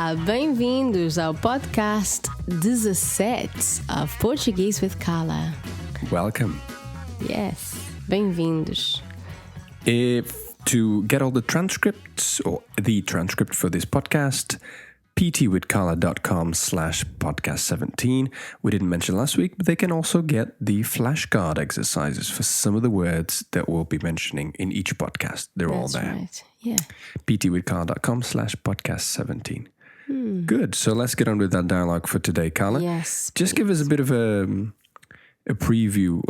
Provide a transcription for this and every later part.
Olá, bem-vindos ao podcast dezasete of Portuguese with Carla. Welcome. Yes, bem-vindos. To get all the transcripts or the transcript for this podcast, ptwithcarla.com/podcast17. We didn't mention last week, but they can also get the flashcard exercises for some of the words that we'll be mentioning in each podcast. They're all there. Right. Yeah. ptwithcarla.com/podcast17. Good. So let's get on with that dialogue for today, Carla. Yes. Just give us a bit of a preview.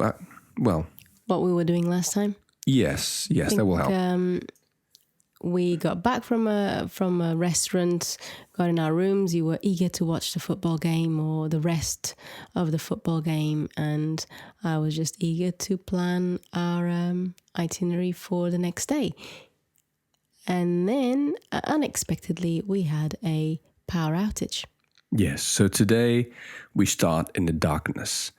What we were doing last time? Yes, that will help. We got back from a restaurant, got in our rooms. You were eager to watch the football game or the rest of the football game, and I was just eager to plan our itinerary for the next day. And then, unexpectedly, we had a power outage. Yes, so today we start in the darkness.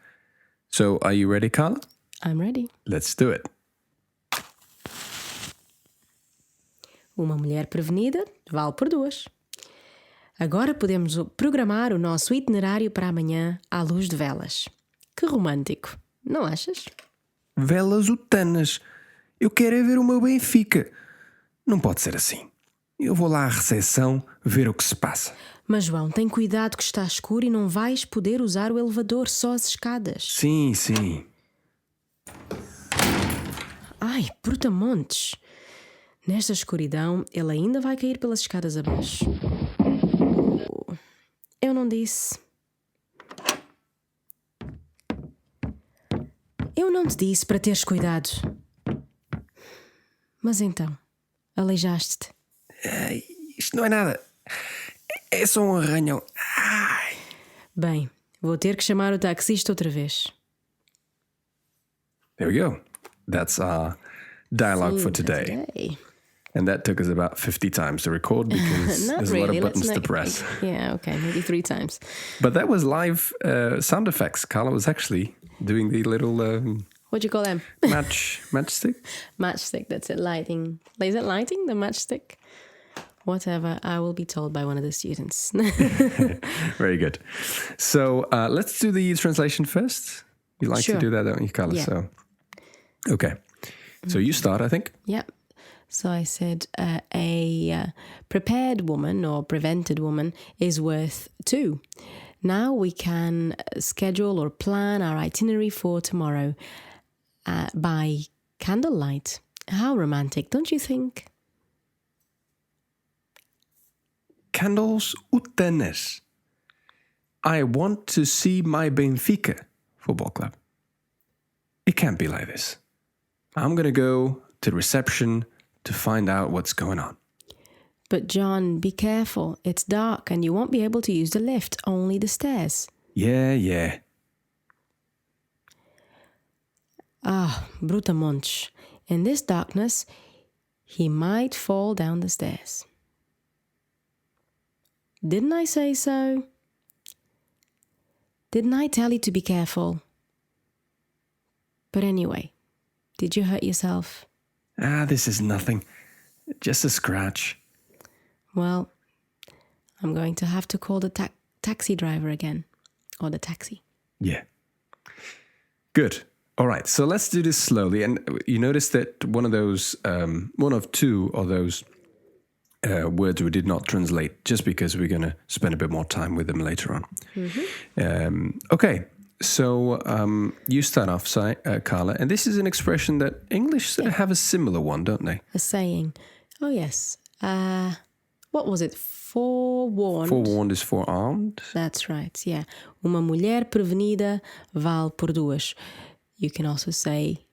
So are you ready, Carla? I'm ready. Let's do it. Uma mulher prevenida vale por duas. Agora podemos programar o nosso itinerário para amanhã à luz de velas. Que romântico, não achas? Velas utanas. Eu quero é ver o meu Benfica. Não pode ser assim. Eu vou lá à recepção ver o que se passa. Mas João, tem cuidado que está escuro e não vais poder usar o elevador, só as escadas. Sim. Ai, brutamontes! Nesta escuridão, ele ainda vai cair pelas escadas abaixo. Eu não disse. Eu não te disse para teres cuidado. Mas então, aleijaste-te. Isto não é nada. É só um arranhão. Ai. Bem, vou ter que chamar o taxista outra vez. There we go. That's our dialogue for today. And that took us about 50 times to record because there's a lot of buttons to press. Yeah, okay, maybe 3 times. But that was live sound effects. Carla was actually doing the little... What do you call them? matchstick? Matchstick, that's it, lighting. Is it lighting, the matchstick? Whatever, I will be told by one of the students. Very good. So let's do the translation first. You like to do that, don't you, Carla? Yeah. So, okay. So you start, I think. Yep. So I said a prepared woman or prevented woman is worth 2. Now we can schedule or plan our itinerary for tomorrow by candlelight. How romantic, don't you think? Candles utanas. I want to see my Benfica football club. It can't be like this. I'm going to go to the reception to find out what's going on. But John, be careful. It's dark and you won't be able to use the lift, only the stairs. Yeah. Ah, brutamontes. In this darkness, he might fall down the stairs. Didn't I say so? Didn't I tell you to be careful? But anyway, did you hurt yourself? This is nothing. Just a scratch. Well, I'm going to have to call the taxi driver again. Or the taxi. Yeah. Good. All right, so let's do this slowly. And you notice that one of 2 of those words we did not translate just because we're going to spend a bit more time with them later on. Mm-hmm. Okay, so you start off, Carla, and this is an expression that English sort of have a similar one, don't they? A saying. Oh, yes. What was it? Forewarned. Forewarned is forearmed. That's right, yeah. Uma mulher prevenida vale por 2. You can also say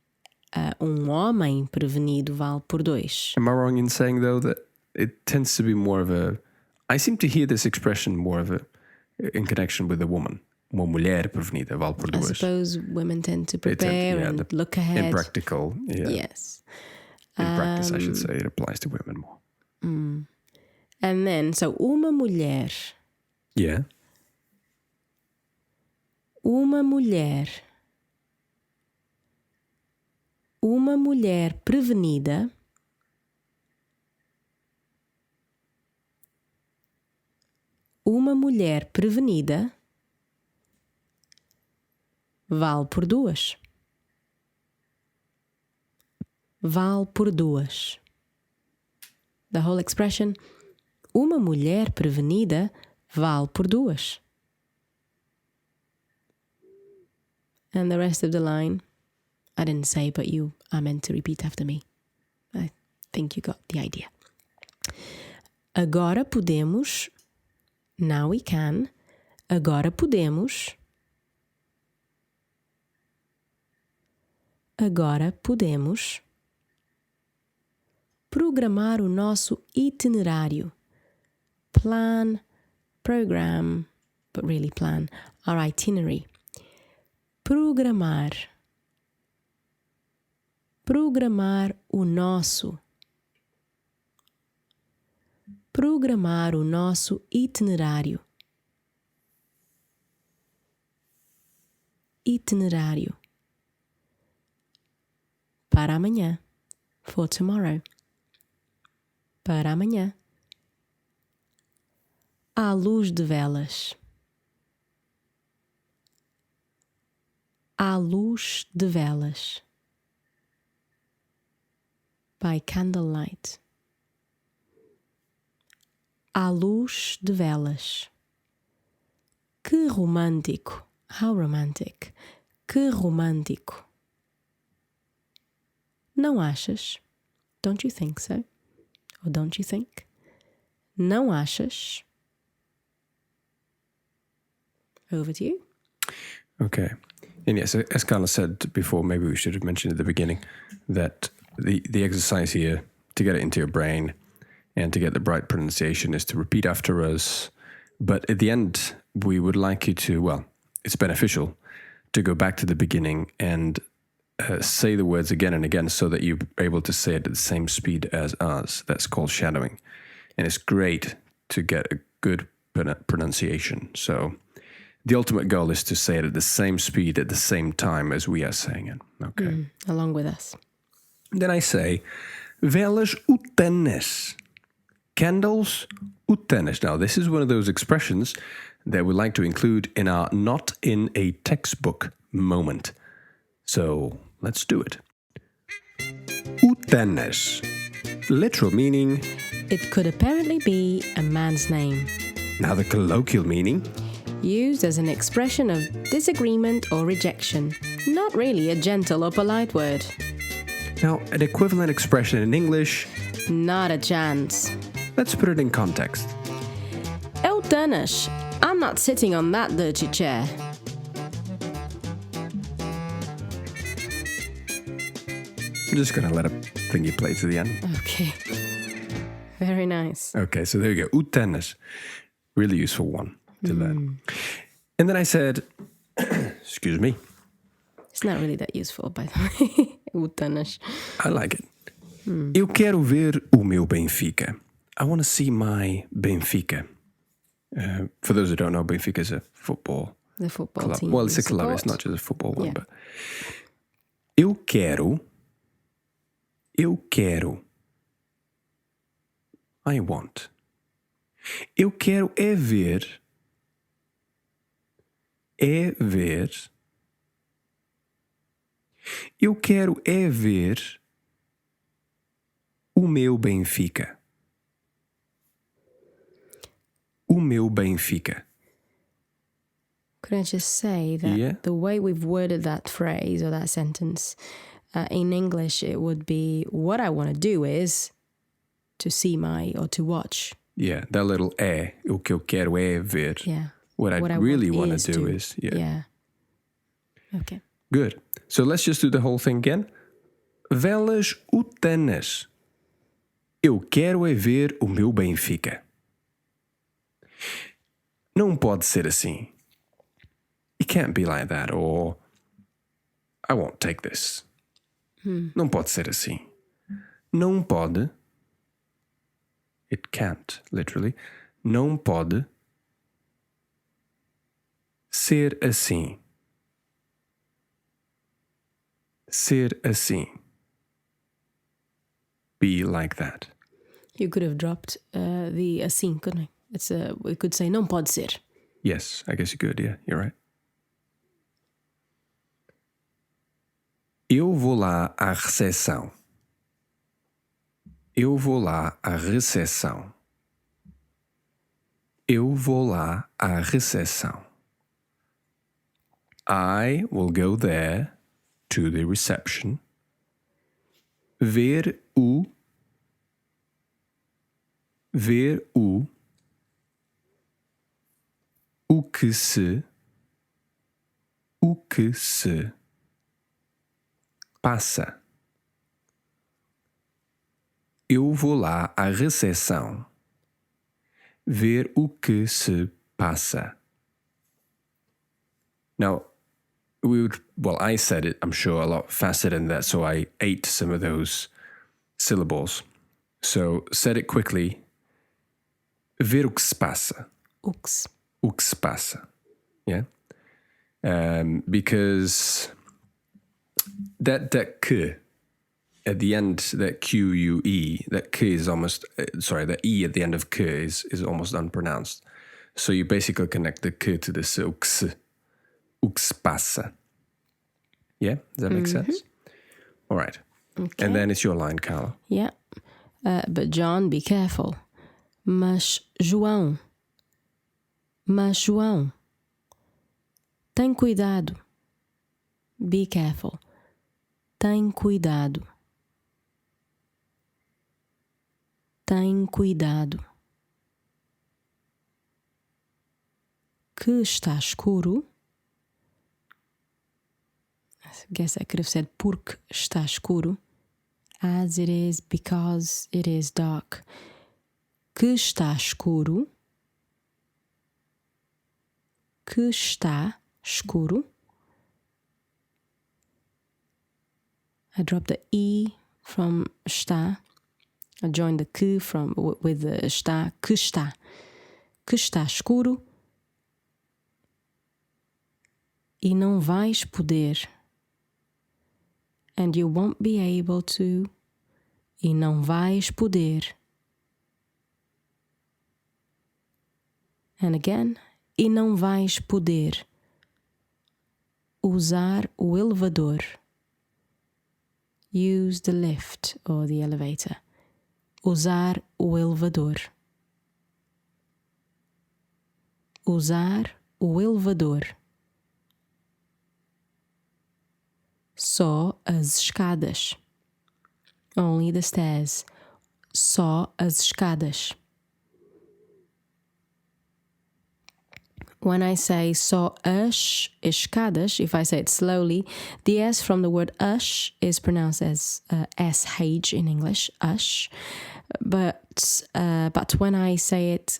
homem prevenido vale por 2. Am I wrong in saying, though, that it tends to be more of a... I seem to hear this expression more of in connection with a woman. Uma mulher prevenida vale por 2. I suppose women tend to prepare and look ahead. In practical, yeah. Yes. In practice, I should say, it applies to women more. And then, so uma mulher. Yeah. Uma mulher prevenida Uma mulher prevenida vale por duas. Vale por duas. The whole expression, uma mulher prevenida vale por duas. And the rest of the line, I didn't say, but you are meant to repeat after me. I think you got the idea. Agora podemos, now we can, agora podemos, agora podemos programar o nosso itinerário. Plan, program, but really plan, our itinerary. Programar. Programar o nosso. Programar o nosso itinerário. Itinerário. Para amanhã. For tomorrow. Para amanhã. À luz de velas. À luz de velas. By candlelight. À luz de velas. Que romântico. How romantic. Que romântico. Não achas? Don't you think so? Or don't you think? Não achas? Over to you. Okay. And yes, as Carla said before, maybe we should have mentioned at the beginning that the exercise here, to get it into your brain and to get the right pronunciation, is to repeat after us. But at the end, we would like you to, well, it's beneficial to go back to the beginning and say the words again and again so that you're able to say it at the same speed as us. That's called shadowing. And it's great to get a good pronunciation. So the ultimate goal is to say it at the same speed at the same time as we are saying it. Okay. Along with us. Then I say, velas utanas. Candles utanas. Now, this is one of those expressions that we like to include in our not in a textbook moment. So let's do it. Utanas. Literal meaning. It could apparently be a man's name. Now the colloquial meaning. Used as an expression of disagreement or rejection. Not really a gentle or polite word. Now, an equivalent expression in English. Not a chance. Let's put it in context. Eutanas, I'm not sitting on that dirty chair. I'm just going to let a thingy play to the end. Okay. Very nice. Okay, so there you go. Utanas. Really useful one to learn. And then I said, excuse me. It's not really that useful, by the way. Eutanas. I like it. Eu quero ver o meu Benfica. I want to see my Benfica. For those who don't know, Benfica is a football The football club. team. Well, it's a club. support. It's not just a football one. Yeah. But eu quero. I want. Eu quero é ver. Eu quero é ver o meu Benfica. O meu Benfica. Could I just say that Yeah. the way we've worded that phrase or that sentence, in English it would be, what I want to do is to see or to watch. Yeah, that little o que eu quero é ver. Yeah. What I really want to do is, Yeah. Okay. Good. So let's just do the whole thing again. Velas utanas. Eu quero é ver o meu Benfica. Não pode ser assim. It can't be like that, or I won't take this. Não pode ser assim. Não pode. It can't, literally. Não pode ser assim. Ser assim. Be like that. You could have dropped the assim, couldn't We could say não pode ser. Yes, I guess you could. Yeah, you're right. Eu vou lá à recepção. Eu vou lá à recepção. Eu vou lá à recepção. I will go there to the reception. Ver o que se passa. Eu vou lá à recepção ver o que se passa. Now, I said it, I'm sure, a lot faster than that, so I ate some of those syllables. So, said it quickly. Ver o que se passa. Ux. O que se passa. Yeah? Because that que at the end, that Q-U-E, that ke is almost, the E at the end of ke is almost unpronounced. So you basically connect the ke to the s, o que se passa. Yeah? Does that make sense? All right. Okay. And then it's your line, Carla. Yeah. But John, be careful. Mas João, tem cuidado. Be careful. Tem cuidado. Tem cuidado. Que está escuro. I guess I could have said porque está escuro. As it is, because it is dark. Que está escuro. Que está escuro. I dropped the E from está. I joined the que with the está. Que está. Que está escuro. E não vais poder. And you won't be able to. E não vais poder. And again. E não vais poder usar o elevador. Use the lift or the elevator. Usar o elevador. Usar o elevador. Só as escadas. Only the stairs. Só as escadas. When I say só as escadas, if I say it slowly, the S from the word as is pronounced as SH in English, as. But when I say it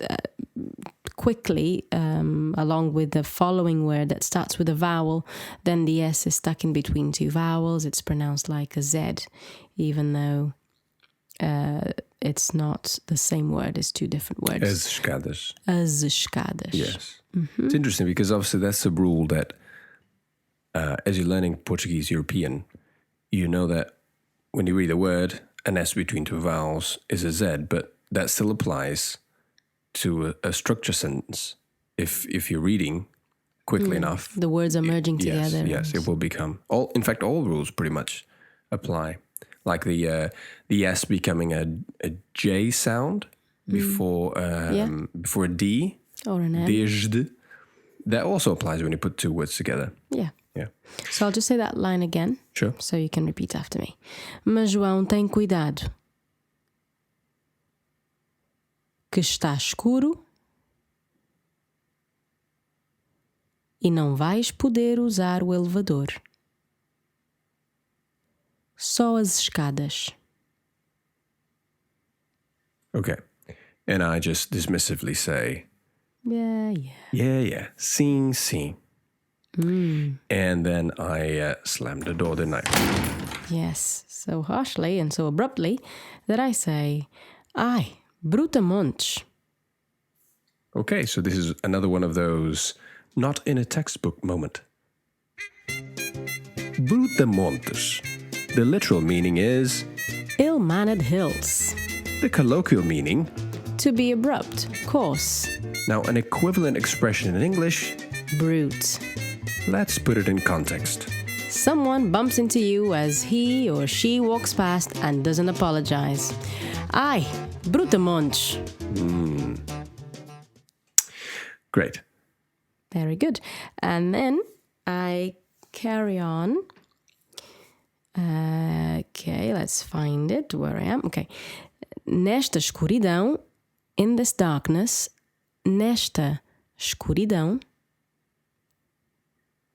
quickly, along with the following word that starts with a vowel, then the S is stuck in between two vowels. It's pronounced like a Z, even though it's not the same word. It's two different words. As escadas. As escadas. Yes. Mm-hmm. It's interesting because obviously that's a rule that as you're learning Portuguese European, you know that when you read a word, an S between two vowels is a Z, but that still applies to a structure sentence. If you're reading quickly enough, the words are merging together. Yes, it will become all rules pretty much apply. Like the S becoming a J sound before a D or an M. Desde. That also applies when you put two words together. Yeah. Yeah. So I'll just say that line again. Sure. So you can repeat after me. Mas João, tem cuidado. Que está escuro. E não vais poder usar o elevador. Só as escadas. Okay. And I just dismissively say, Yeah. Yeah. Sim. And then I slammed the door, didn't I? Yes, so harshly and so abruptly that I say, ai, brutamontes. Okay, so this is another one of those not in a textbook moment. Brutamontes. The literal meaning is Ill-mannered hills. the colloquial meaning To be abrupt, coarse. Now, an equivalent expression in English, Brute. let's put it in context. Someone bumps into you as he or she walks past and doesn't apologize. Ai, brutamontes. Great. Very good. And then I carry on. Okay, let's find it where I am. Okay. Nesta escuridão, in this darkness, nesta escuridão.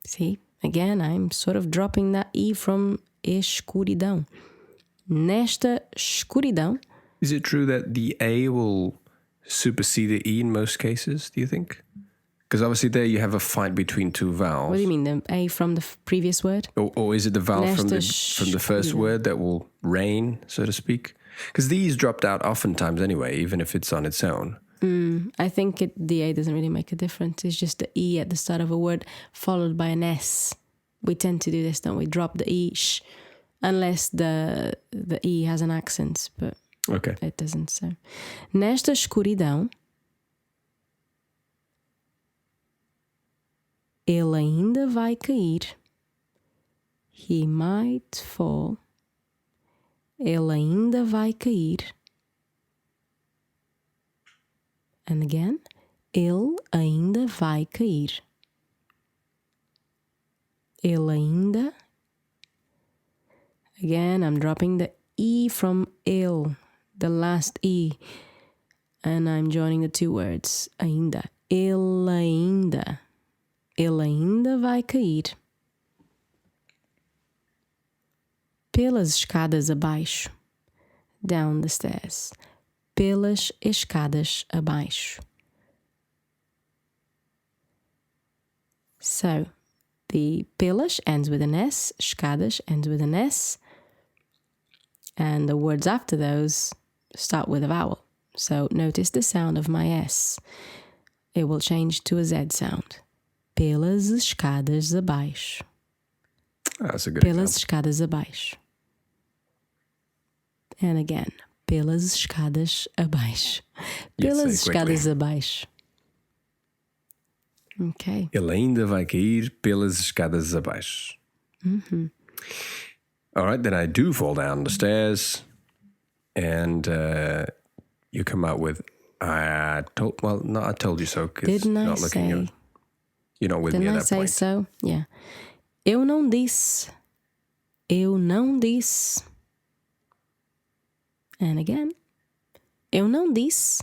See, again, I'm sort of dropping that E from escuridão. Nesta escuridão. Is it true that the A will supersede the E in most cases, do you think? Because obviously there you have a fight between two vowels. What do you mean, the A from the previous word? Or is it the vowel from the first escuridão. word that will reign, so to speak? Because the E's dropped out oftentimes anyway, even if it's on its own. I think the A doesn't really make a difference. It's just the E at the start of a word followed by an S. We tend to do this, don't we? Drop the E, sh, unless the E has an accent, but Okay. it doesn't. So, nesta escuridão, ele ainda vai cair. He might fall. Ele ainda vai cair. And again, ele ainda vai cair. Ele ainda. Again, I'm dropping the E from ele, the last E, and I'm joining the two words, ainda. Ele ainda. Ele ainda vai cair. Pelas escadas abaixo. Down the stairs. Pelas escadas abaixo. So, the pelas ends with an S, escadas ends with an S, and the words after those start with a vowel. So, notice the sound of my S. It will change to a Z sound. Pelas escadas abaixo. That's a good Pelas example. escadas abaixo. And again, pelas escadas abaixo. Yes, Pelas say quickly. escadas abaixo. Okay. Ele ainda vai cair pelas escadas abaixo. All right, then I do fall down the stairs, and you come out with, I told you so, because Didn't I not looking say? you're not with me Didn't at I that say point. so? Yeah. Eu não disse. Eu não disse. And again. Eu não disse.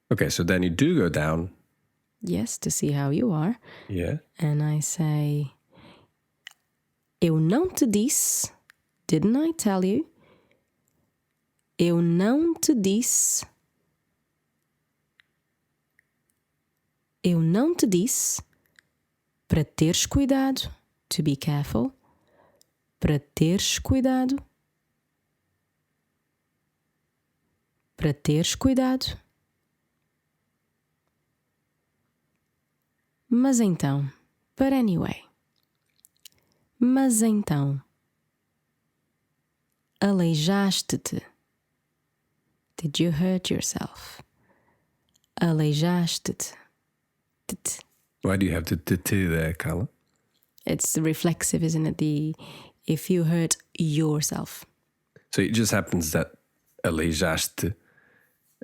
Okay, so then you do go down. Yes, to see how you are. Yeah. And I say, eu não te disse. Didn't I tell you? Eu não te disse. Eu não te disse para teres cuidado. To be careful. Para teres cuidado. Para teres cuidado. Mas então, but anyway. Mas então, aleijaste-te. Did you hurt yourself? Aleijaste-te. Why do you have the t there, Carla? It's reflexive, isn't it? If you hurt yourself. So it just happens that aleijaste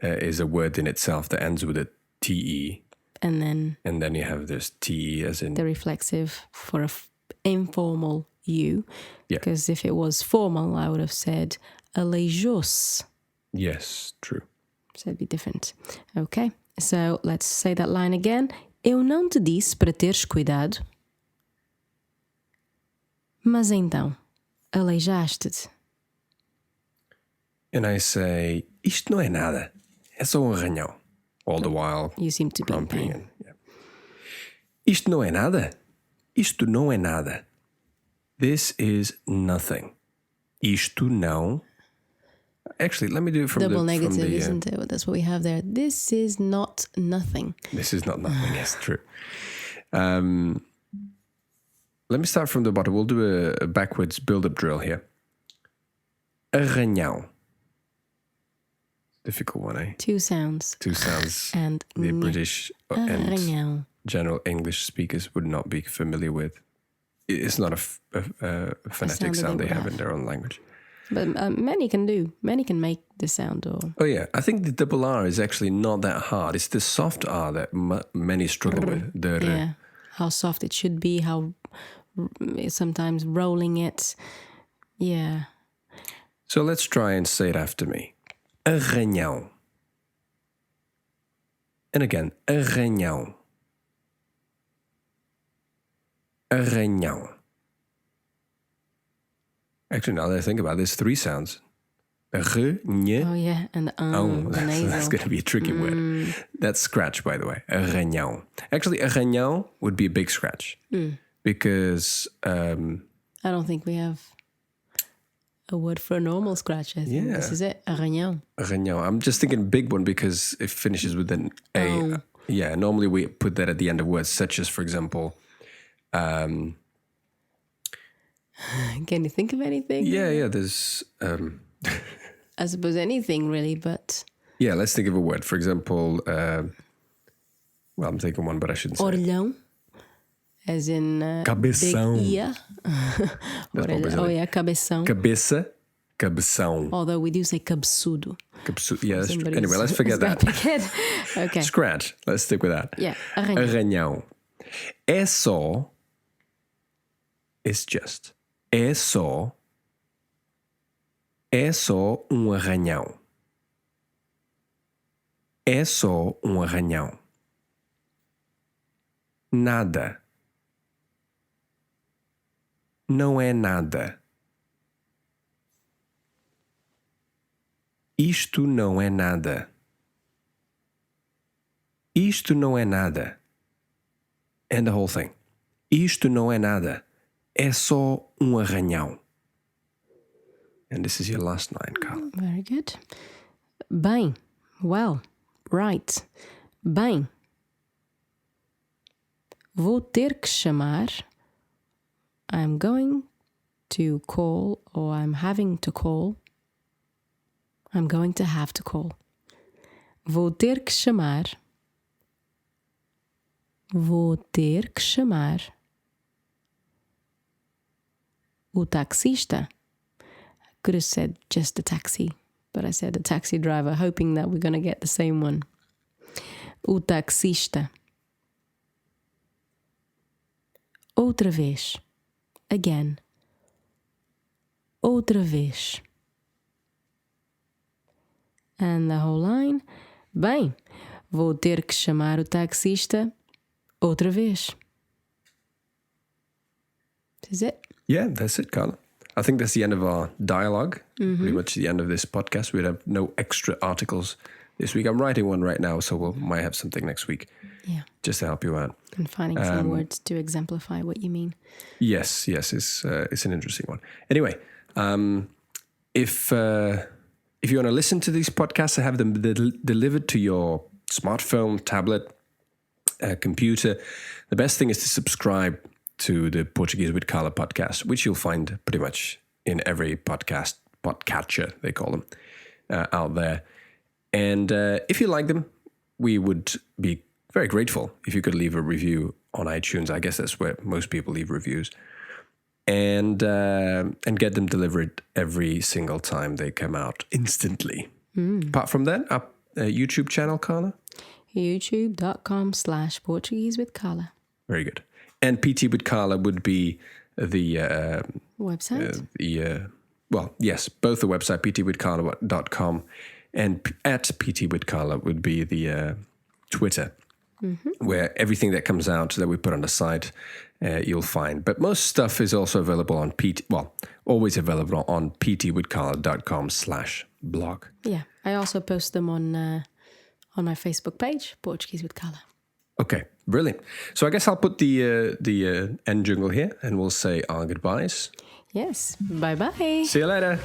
is a word in itself that ends with a te, And then you have this te as in the reflexive for a informal you. Yeah. Because if it was formal, I would have said aleijou-se. yes, true. So it'd be different. Okay, so let's say that line again. Eu não te disse para teres cuidado. Mas então, aleijaste-te. And I say, isto não é nada. É só um arranhão. All the while You seem to be in prompting. pain. Yeah. Isto não é nada. Isto não é nada. This is nothing. Isto não. Actually, let me do it from Double the negative, from the, isn't it? That's what we have there. This is not nothing. This is not nothing. Yes, true. Let me start from the bottom. We'll do a backwards build-up drill here. Arranhão. difficult one, eh? Two sounds. Two sounds And the British and arranhão. general English speakers would not be familiar with. It's not a phonetic sound they have in their own language. But many can do. Many can make the sound. Or Oh, yeah. I think the double R is actually not that hard. It's the soft R that many struggle with. The yeah, how soft it should be. How sometimes rolling it. Yeah. So let's try and say it after me. Arranhão. And again, arranhão. Arranhão. Actually, now that I think about it, there's three sounds. Arranhão. Oh yeah, and the the nasal. That's going to be a tricky word. That's scratch, by the way. Arranhão. Actually, arranhão would be a big scratch. Because... I don't think we have a word for a normal scratch. I think this is it. Arranhão. Arranhão. I'm just thinking big one because it finishes with an A. Oh. Yeah, normally we put that at the end of words, such as, for example... Can you think of anything? Yeah, there's... I suppose anything really, but... Yeah, let's think of a word. For example, well, I'm thinking one, but I shouldn't say it. Orelhão, as in Cabeção. big ear. That's more Brazilian. Oh yeah, cabeção. Cabeça, cabeção. Although we do say cabeçudo. Yeah, that's true. Somebody's- Anyway, let's forget got that. big head. Okay. Scratch. Let's stick with that. Yeah, arranhão. Arranhão. É só... It's just. É só arranhão. É só arranhão. Nada. Não é nada. Isto não é nada. Isto não é nada. And the whole thing. Isto não é nada. É só arranhão. And this is your last line, Carla. Very good. Bem. Well. Right. Bem. Vou ter que chamar. I'm going to call, or I'm having to call. I'm going to have to call. Vou ter que chamar. Vou ter que chamar o taxista. I could have said just a taxi, but I said a taxi driver, hoping that we're going to get the same one. O taxista. Outra vez. Again. Outra vez. And the whole line. Bem, vou ter que chamar o taxista outra vez. This is it. Yeah, that's it, Carla. I think that's the end of our dialogue. Pretty much the end of this podcast. We'd have no extra articles this week. I'm writing one right now, so we might have something next week. Yeah. Just to help you out. And finding some words to exemplify what you mean. Yes, it's an interesting one. Anyway, if you want to listen to these podcasts, I have them delivered to your smartphone, tablet, computer. The best thing is to subscribe to the Portuguese with Carla podcast, which you'll find pretty much in every podcatcher, they call them, out there. And if you like them, we would be very grateful if you could leave a review on iTunes. I guess that's where most people leave reviews. And get them delivered every single time they come out instantly. Apart from that, our YouTube channel, Carla? youtube.com/Portuguese with Carla. Very good. And PT with Carla would be the... Website? well, yes, both the website, ptwithcarla.com, and at PT with Carla would be the Twitter, where everything that comes out that we put on the site, you'll find. But most stuff is also available on always available on ptwithcarla.com/blog. Yeah. I also post them on my Facebook page, Portuguese with Carla. Okay, brilliant. So I guess I'll put the end jingle here, and we'll say our goodbyes. Yes. Bye-bye. See you later.